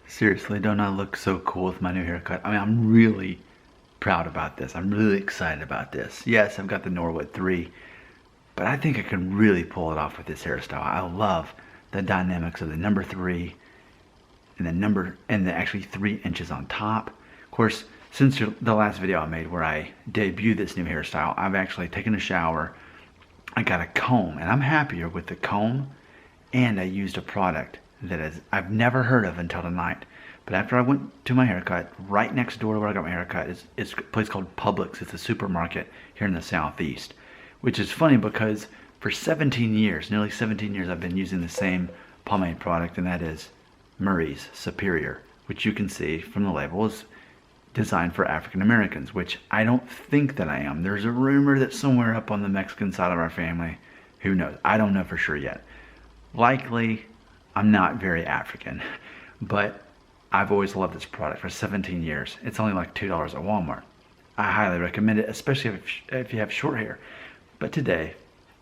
Seriously, don't I look so cool with my new haircut? I mean, I'm really proud about this. I'm really excited about this. Yes, I've got the Norwood 3, but I think I can really pull it off with this hairstyle. I love the dynamics of the number 3 and the actually 3 inches on top. Of course, since the last video I made where I debuted this new hairstyle, I've actually taken a shower. I got a comb, and I'm happier with the comb, and I used a product that I've never heard of until tonight. But after I went to my haircut, right next door to where I got my haircut is a place called Publix. It's a supermarket here in the Southeast, which is funny because for 17 years, nearly 17 years, I've been using the same pomade product, and that is Murray's Superior, which you can see from the label is designed for African Americans, which I don't think that I am. There's a rumor that somewhere up on the Mexican side of our family, who knows? I don't know for sure yet. Likely, I'm not very African, but I've always loved this product for 17 years. It's only like $2 at Walmart. I highly recommend it, especially if you have short hair. But today,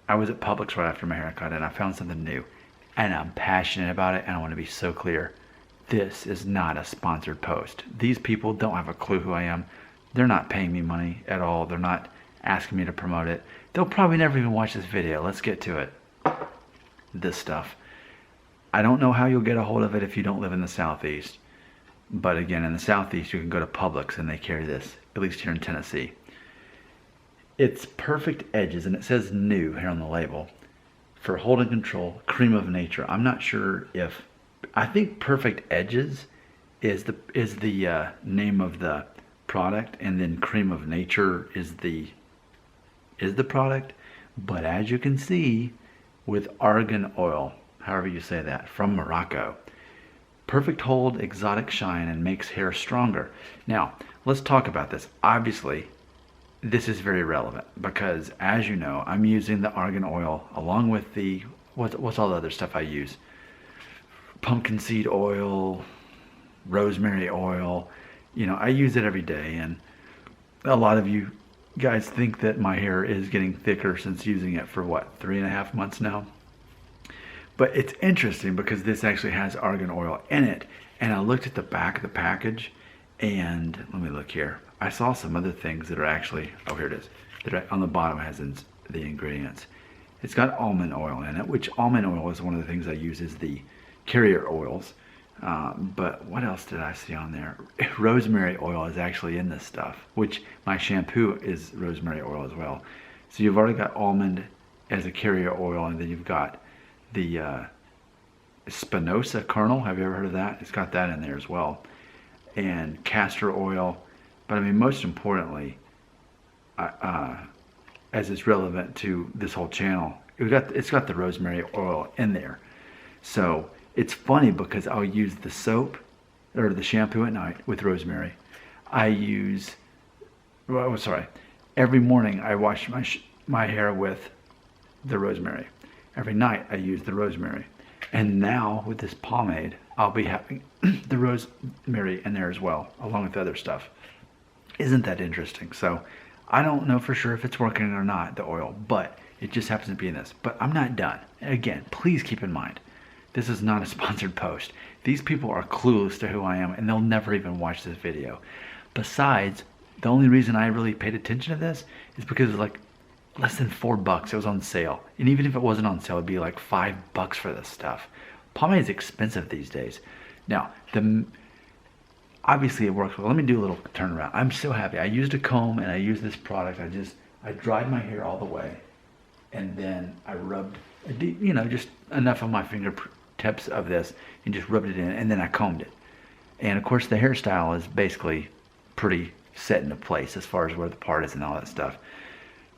I was at Publix right after my haircut, and I found something new, and I'm passionate about it, and I want to be so clear. This is not a sponsored post. These people don't have a clue who I am. They're not paying me money at all. They're not asking me to promote it. They'll probably never even watch this video. Let's get to it. This stuff. I don't know how you'll get a hold of it if you don't live in the Southeast. But again, in the Southeast, you can go to Publix and they carry this, at least here in Tennessee. It's perfect edges, and it says new here on the label. For hold and control, Creme of Nature. I'm not sure if, I think Perfect Edges is the name of the product, and then Creme of Nature is the product. But as you can see, with argan oil, however you say that, from Morocco. Perfect hold, exotic shine, and makes hair stronger. Now, let's talk about this. Obviously, this is very relevant because, as you know, I'm using the argan oil along with the, what's all the other stuff I use? Pumpkin seed oil, rosemary oil. You know, I use it every day, and a lot of you guys think that my hair is getting thicker since using it for what, 3.5 months now? But it's interesting because this actually has argan oil in it. And I looked at the back of the package, and let me look here. I saw some other things that are actually, oh, here it is. That on the bottom has the ingredients. It's got almond oil in it, which almond oil is one of the things I use as the carrier oils. But what else did I see on there? Rosemary oil is actually in this stuff, which my shampoo is rosemary oil as well. So you've already got almond as a carrier oil, and then you've got the Spinosa kernel. Have you ever heard of that? It's got that in there as well. And castor oil. But I mean, most importantly, as it's relevant to this whole channel, it's got the rosemary oil in there. So it's funny because I'll use the soap or the shampoo at night with rosemary. I use, well, sorry, every morning I wash my hair with the rosemary. Every night I use the rosemary. And now with this pomade, I'll be having the rosemary in there as well, along with other stuff. Isn't that interesting? So I don't know for sure if it's working or not, the oil, but it just happens to be in this. But I'm not done. And again, please keep in mind, this is not a sponsored post. These people are clueless to who I am, and they'll never even watch this video. Besides, the only reason I really paid attention to this is because it was like less than $4. It was on sale. And even if it wasn't on sale, it'd be like $5 for this stuff. Pomade is expensive these days. Now, obviously it works well. Let me do a little turnaround. I'm so happy. I used a comb and I used this product. I dried my hair all the way, and then I rubbed, you know, just enough of my fingertips of this and just rubbed it in, and then I combed it. And of course the hairstyle is basically pretty set into place as far as where the part is and all that stuff.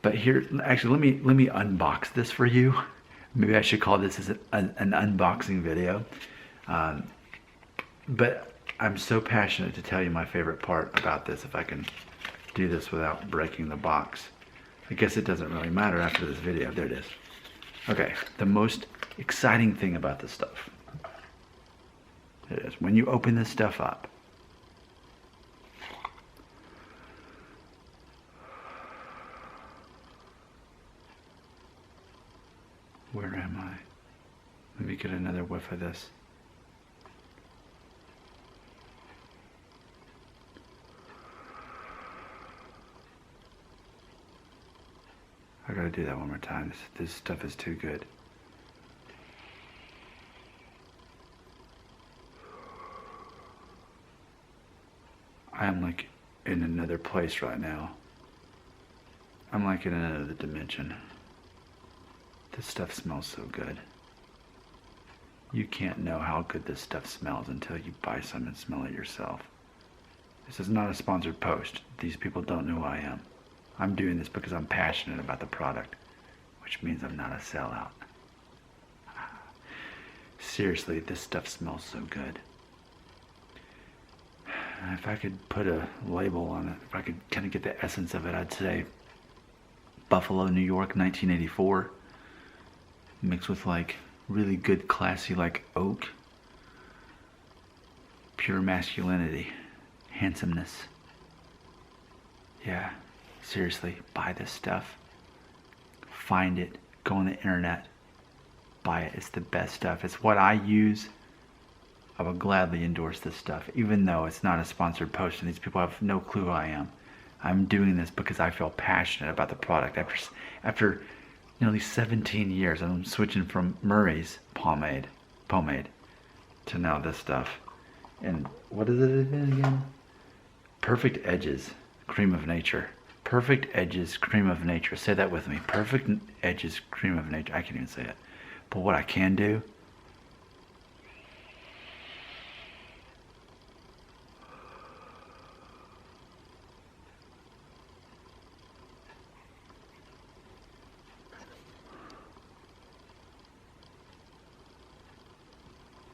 But here, actually, let me unbox this for you. Maybe I should call this as an unboxing video. But I'm so passionate to tell you my favorite part about this, if I can do this without breaking the box. I guess it doesn't really matter after this video. There it is. Okay, the most exciting thing about this stuff. It is when you open this stuff up. Where am I? Let me get another whiff of this. gotta do that one more time. This stuff is too good. I am like in another place right now. I'm like in another dimension. This stuff smells so good. You can't know how good this stuff smells until you buy some and smell it yourself. This is not a sponsored post. These people don't know who I am. I'm doing this because I'm passionate about the product, which means I'm not a sellout. Seriously, this stuff smells so good. If I could put a label on it, if I could kind of get the essence of it, I'd say Buffalo, New York, 1984, mixed with like really good, classy, like oak, pure masculinity, handsomeness. Yeah, seriously, buy this stuff. Find it, go on the internet, buy it. It's the best stuff. It's what I use. I would gladly endorse this stuff, even though it's not a sponsored post and these people have no clue who I am. I'm doing this because I feel passionate about the product. After nearly 17 years, I'm switching from Murray's pomade to now this stuff. And what is it again? Perfect Edges, Cream of Nature. Perfect Edges, Cream of Nature. Say that with me. Perfect Edges, Cream of Nature. I can't even say it. But what I can do